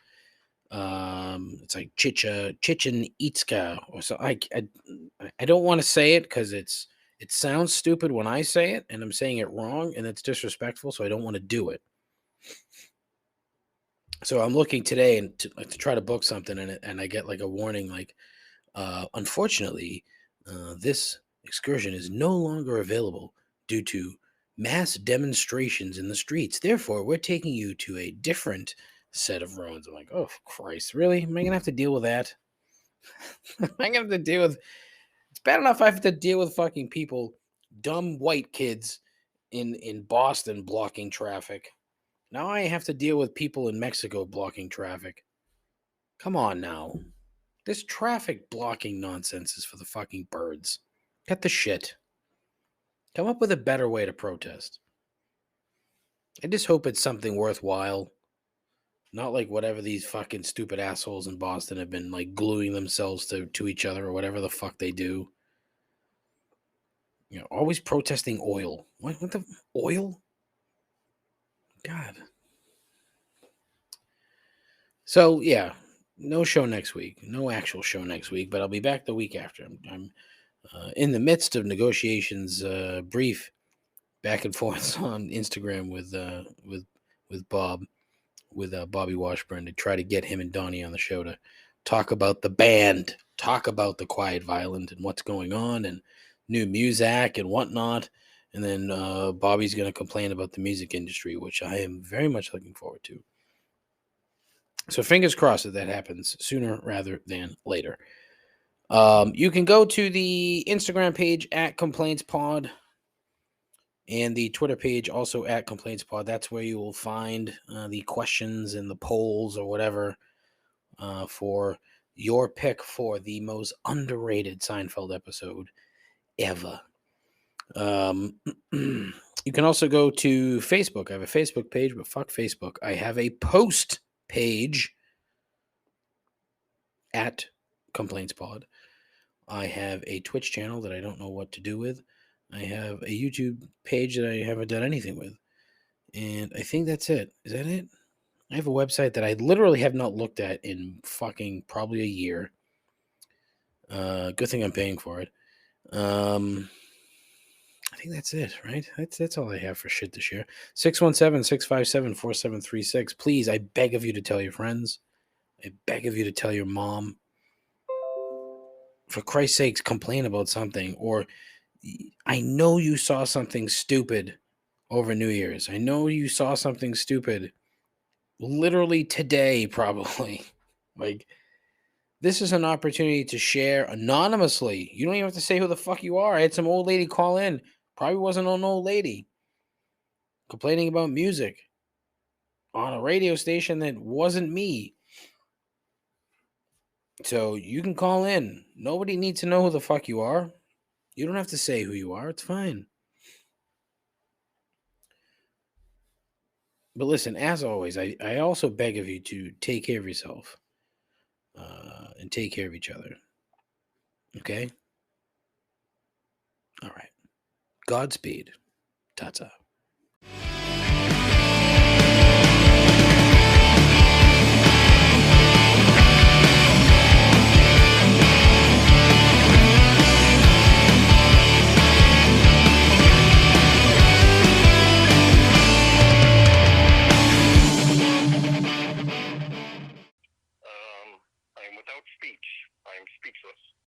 It's like Chichen Itzka or so. I don't want to say it because it sounds stupid when I say it, and I'm saying it wrong, and it's disrespectful. So I don't want to do it. So I'm looking today and to try to book something, and I get like a warning, like, unfortunately, this excursion is no longer available due to mass demonstrations in the streets. Therefore, we're taking you to a different set of ruins. I'm like, oh Christ, really? Am I gonna have to deal with that? Am I gonna have to deal with? It's bad enough I have to deal with fucking people, dumb white kids in Boston blocking traffic. Now I have to deal with people in Mexico blocking traffic. Come on now. This traffic blocking nonsense is for the fucking birds. Cut the shit. Come up with a better way to protest. I just hope it's something worthwhile. Not like whatever these fucking stupid assholes in Boston have been like gluing themselves to each other or whatever the fuck they do. Always protesting oil. What the oil? God. So yeah, no show next week. No actual show next week, but I'll be back the week after. I'm in the midst of negotiations, brief back and forth on Instagram with Bob, with Bobby Washburn, to try to get him and Donnie on the show to talk about the band, talk about the Quiet Violent and what's going on and new music and whatnot. And then Bobby's going to complain about the music industry, which I am very much looking forward to. So fingers crossed that happens sooner rather than later. You can go to the Instagram page at ComplainsPod and the Twitter page also at ComplainsPod. That's where you will find the questions and the polls or whatever for your pick for the most underrated Seinfeld episode ever. You can also go to Facebook. I have a Facebook page, but fuck Facebook. I have a post page at ComplainsPod. I have a Twitch channel that I don't know what to do with. I have a YouTube page that I haven't done anything with. And I think that's it. Is that it? I have a website that I literally have not looked at in fucking probably a year. Good thing I'm paying for it. I think that's it, right? That's all I have for shit this year. 617-657-4736. Please, I beg of you to tell your friends. I beg of you to tell your mom. For Christ's sakes, complain about something. Or I know you saw something stupid over New Year's. I know you saw something stupid literally today, probably. Like, this is an opportunity to share anonymously. You don't even have to say who the fuck you are. I had some old lady call in. Probably wasn't an old lady. Complaining about music on a radio station that wasn't me. So you can call in. Nobody needs to know who the fuck you are. You don't have to say who you are. It's fine. But listen, as always, I also beg of you to take care of yourself and take care of each other. Okay? All right. Godspeed. Ta-ta.